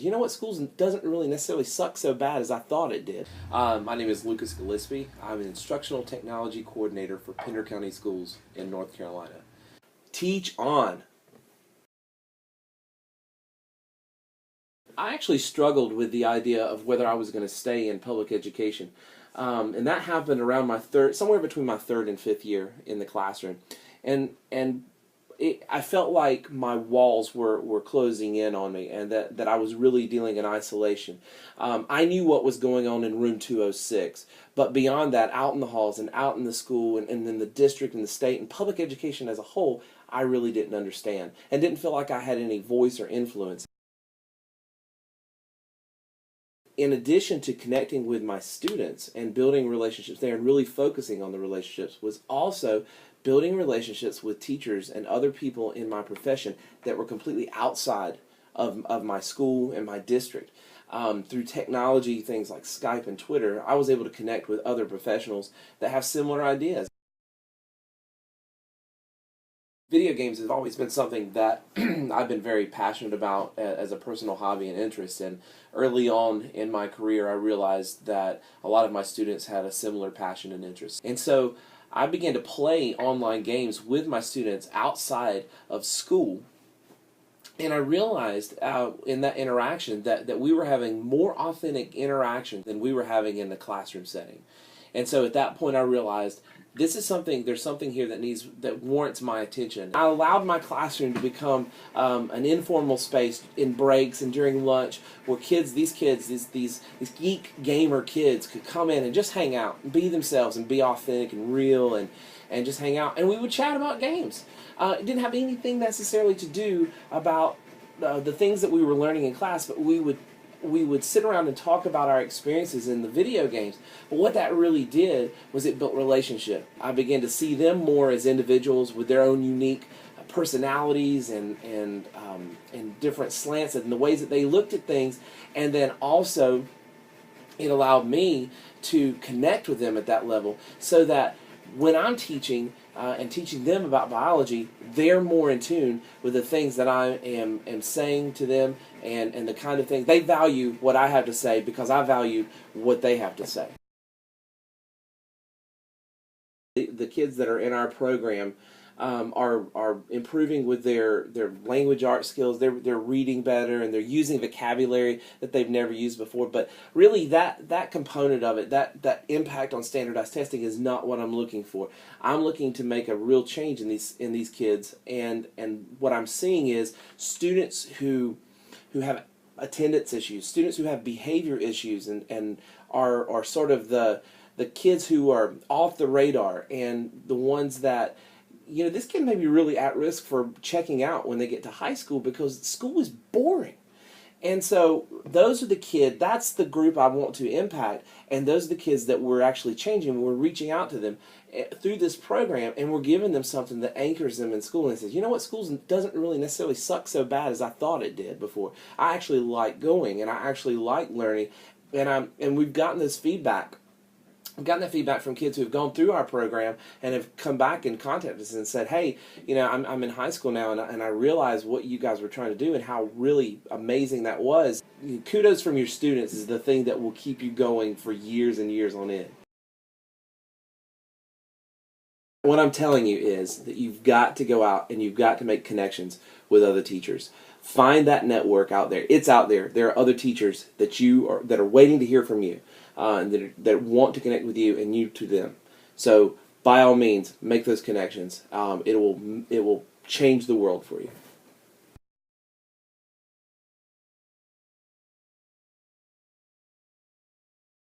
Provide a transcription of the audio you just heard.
You know what, schools doesn't really necessarily suck so bad as I thought it did. My name is Gillispie. I'm an instructional technology coordinator for Pender County Schools in North Carolina. TeachOn. I actually struggled with the idea of whether I was going to stay in public education. And that happened around somewhere between my third and fifth year in the classroom. And I felt like my walls were closing in on me, and that I was really dealing in isolation. I knew what was going on in room 206, but beyond that, out in the halls and out in the school and in the district and the state and public education as a whole, I really didn't understand and didn't feel like I had any voice or influence. In addition to connecting with my students and building relationships there and really focusing on the relationships, was also building relationships with teachers and other people in my profession that were completely outside of my school and my district. Through technology, things like Skype and Twitter, I was able to connect with other professionals that have similar ideas. Video games have always been something that I've been very passionate about as a personal hobby and interest. And early on in my career, I realized that a lot of my students had a similar passion and interest. And so I began to play online games with my students outside of school. And I realized in that interaction that we were having more authentic interaction than we were having in the classroom setting. And so at that point I realized there's something here that warrants my attention. I allowed my classroom to become an informal space in breaks and during lunch where these geek gamer kids could come in and just hang out and be themselves and be authentic and real and just hang out. And we would chat about games. It didn't have anything necessarily to do about the things that we were learning in class, but we would sit around and talk about our experiences in the video games. But what that really did was it built relationship. I began to see them more as individuals with their own unique personalities and different slants and the ways that they looked at things. And then also it allowed me to connect with them at that level so that when I'm teaching and teaching them about biology, they're more in tune with the things that I am saying to them and the kind of things. They value what I have to say because I value what they have to say. The kids that are in our program are improving with their language art skills. They're reading better and they're using vocabulary that they've never used before. But really that component of it, that impact on standardized testing is not what I'm looking for. I'm looking to make a real change in these kids, and what I'm seeing is students who have attendance issues, students who have behavior issues and are sort of the kids who are off the radar and the ones that, you know, this kid may be really at risk for checking out when they get to high school because school is boring. And so those are that's the group I want to impact, and those are the kids that we're actually changing. We're reaching out to them through this program, and we're giving them something that anchors them in school and says, you know what, schools doesn't really necessarily suck so bad as I thought it did before. I actually like going, and I actually like learning, and we've gotten this feedback. I've gotten that feedback from kids who have gone through our program and have come back and contacted us and said, hey, you know, I'm in high school now and I realize what you guys were trying to do and how really amazing that was. Kudos from your students is the thing that will keep you going for years and years on end. What I'm telling you is that you've got to go out and you've got to make connections with other teachers. Find that network out there. It's out there. There are other teachers that are waiting to hear from you, and that want to connect with you and you to them. So by all means, make those connections. It will change the world for you.